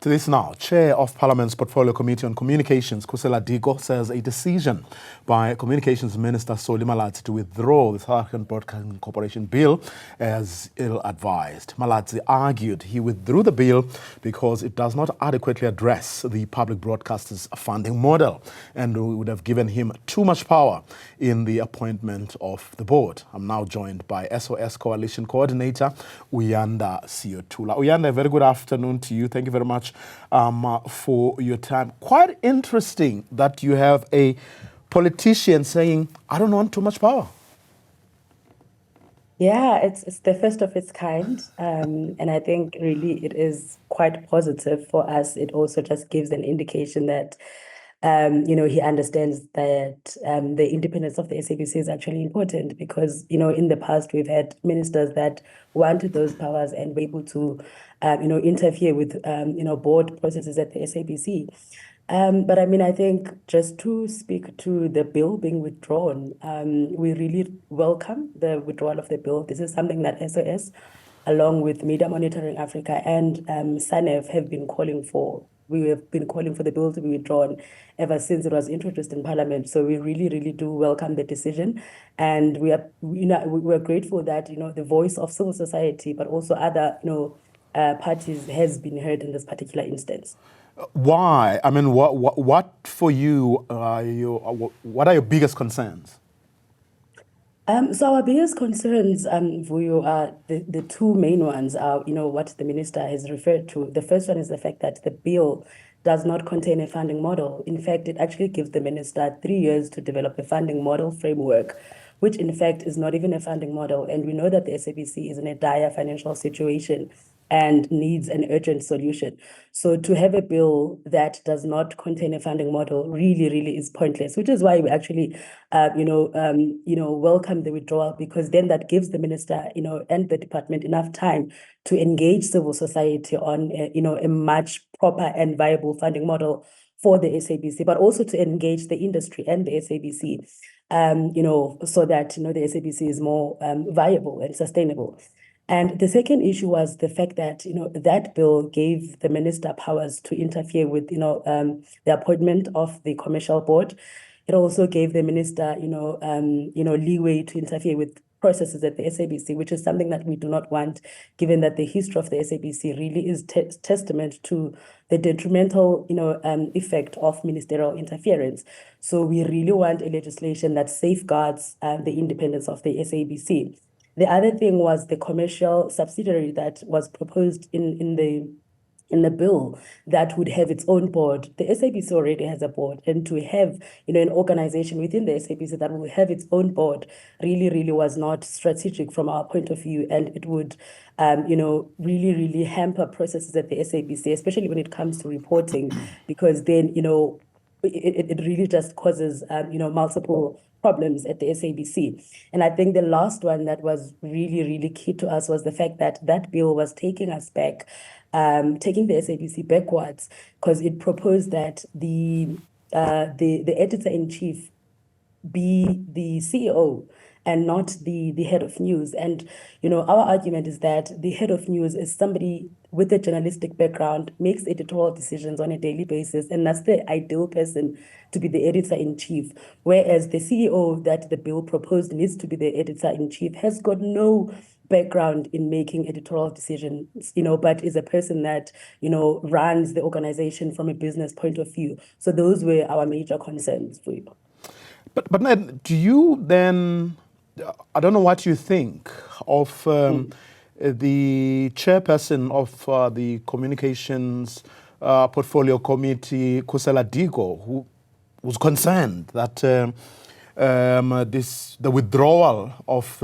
To this now, Chair of Parliament's Portfolio Committee on Communications, Diko, says a decision by Communications Minister Solly Malatsi to withdraw the South African Broadcasting Corporation bill as ill-advised. Malatsi argued he withdrew the bill because it does not adequately address the public broadcasters' funding model and would have given him too much power in the appointment of the board. I'm now joined by SOS Coalition Coordinator Uyanda Siyotula. Uyanda, a very good afternoon to you. Thank you very much for your time. Quite interesting that you have a politician saying, I don't want too much power. Yeah, it's the first of its kind. And I think really it is quite positive for us. It also just gives an indication that, he understands that the independence of the SABC is actually important because, in the past we've had ministers that wanted those powers and were able to, interfere with, board processes at the SABC. But I mean, I think just to speak to the bill being withdrawn, we really welcome the withdrawal of the bill. This is something that SOS, along with Media Monitoring Africa and SANEF have been calling for. We have been calling for the bill to be withdrawn ever since it was introduced in Parliament. So we really, really do welcome the decision. And we're grateful that, the voice of civil society, but also other, parties has been heard in this particular instance. Why? I mean, what for you, what are your biggest concerns? So our biggest concerns, Vuyo, are the two main ones are, what the minister has referred to. The first one is the fact that the bill does not contain a funding model. In fact, it actually gives the minister 3 years to develop a funding model framework, which in fact is not even a funding model. And we know that the SABC is in a dire financial situation and needs an urgent solution. So to have a bill that does not contain a funding model really, really is pointless, which is why we actually, welcome the withdrawal, because then that gives the minister, and the department enough time to engage civil society on, a much proper and viable funding model for the SABC, but also to engage the industry and the SABC, so that, the SABC is more viable and sustainable. And the second issue was the fact that, that bill gave the minister powers to interfere with, the appointment of the commercial board. It also gave the minister, leeway to interfere with processes at the SABC, which is something that we do not want, given that the history of the SABC really is testament to the detrimental, effect of ministerial interference. So we really want a legislation that safeguards the independence of the SABC. The other thing was the commercial subsidiary that was proposed in the bill that would have its own board. The SABC already has a board, and to have, an organization within the SABC that will have its own board really, really was not strategic from our point of view, and it would, really, really hamper processes at the SABC, especially when it comes to reporting, because then, it really just causes, multiple problems at the SABC. And I think the last one that was really, really key to us was the fact that that bill was taking us back, taking the SABC backwards, because it proposed that the editor-in-chief be the CEO and not the head of news. And, our argument is that the head of news is somebody with a journalistic background, makes editorial decisions on a daily basis, and that's the ideal person to be the editor-in-chief. Whereas the CEO that the bill proposed needs to be the editor-in-chief has got no background in making editorial decisions, but is a person that, runs the organization from a business point of view. So those were our major concerns for you. But Ned, do you then, I don't know what you think of the chairperson of the Communications Portfolio Committee, Diko, who was concerned that the withdrawal of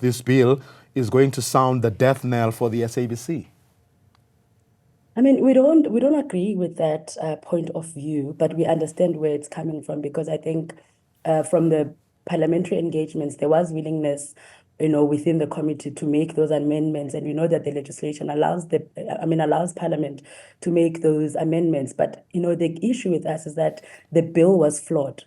this bill is going to sound the death knell for the SABC? I mean, we don't agree with that point of view, but we understand where it's coming from, because I think from the parliamentary engagements, there was willingness, within the committee to make those amendments, and we know that the legislation allows Parliament to make those amendments. But the issue with us is that the bill was flawed.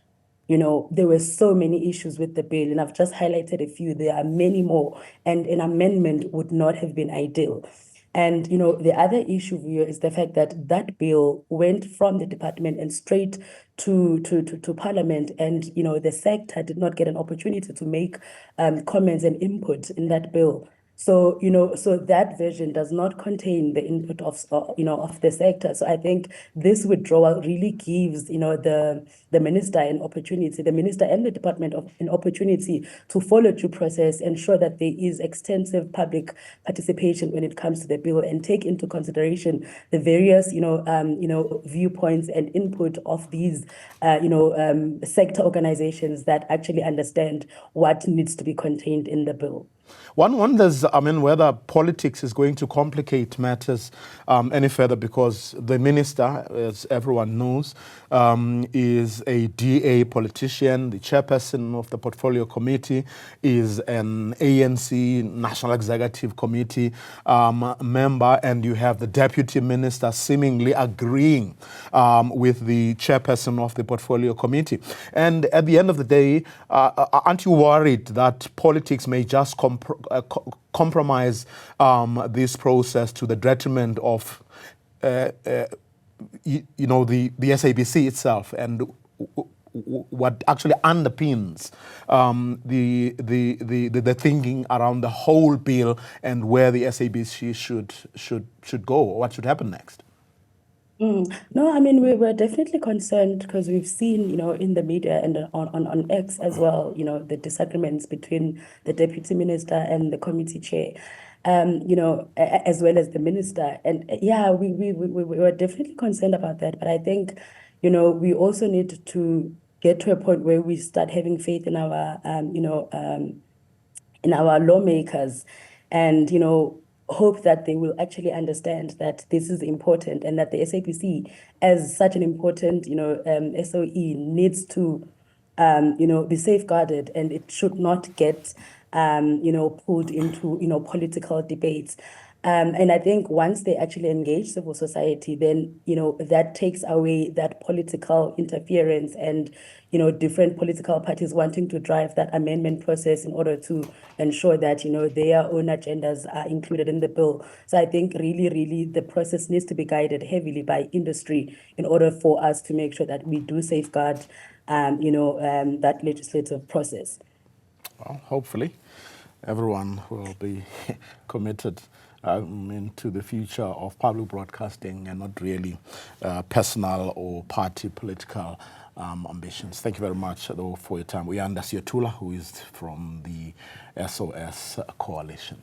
There were so many issues with the bill, and I've just highlighted a few. There are many more, and an amendment would not have been ideal. And, the other issue here is the fact that that bill went from the department and straight to Parliament, and, the sector did not get an opportunity to make comments and input in that bill. So, so that version does not contain the input of the sector. So I think this withdrawal really gives, the minister an opportunity, the minister and the department an opportunity to follow due process, ensure that there is extensive public participation when it comes to the bill, and take into consideration the various, viewpoints and input of these, sector organizations that actually understand what needs to be contained in the bill. One wonders, whether politics is going to complicate matters any further, because the minister, as everyone knows, is a DA politician. The chairperson of the Portfolio Committee is an ANC National Executive Committee member, and you have the deputy minister seemingly agreeing with the chairperson of the Portfolio Committee. And at the end of the day, aren't you worried that politics may just compromise this process to the detriment of the SABC itself, and what actually underpins the thinking around the whole bill and where the SABC should go, or what should happen next? No, we were definitely concerned, because we've seen, in the media and on X as well, the disagreements between the deputy minister and the committee chair, as well as the minister. And yeah, we were definitely concerned about that. But I think, we also need to get to a point where we start having faith in our, in our lawmakers, and, hope that they will actually understand that this is important, and that the SABC, as such an important, SOE, needs to, be safeguarded, and it should not get, pulled into, political debates. And I think once they actually engage civil society, then, that takes away that political interference and, different political parties wanting to drive that amendment process in order to ensure that, their own agendas are included in the bill. So I think really, the process needs to be guided heavily by industry in order for us to make sure that we do safeguard, that legislative process. Well, hopefully everyone will be committed into the future of public broadcasting, and not really personal or party political ambitions. Thank you very much, though, for your time. Uyanda Siyotula, who is from the SOS Coalition.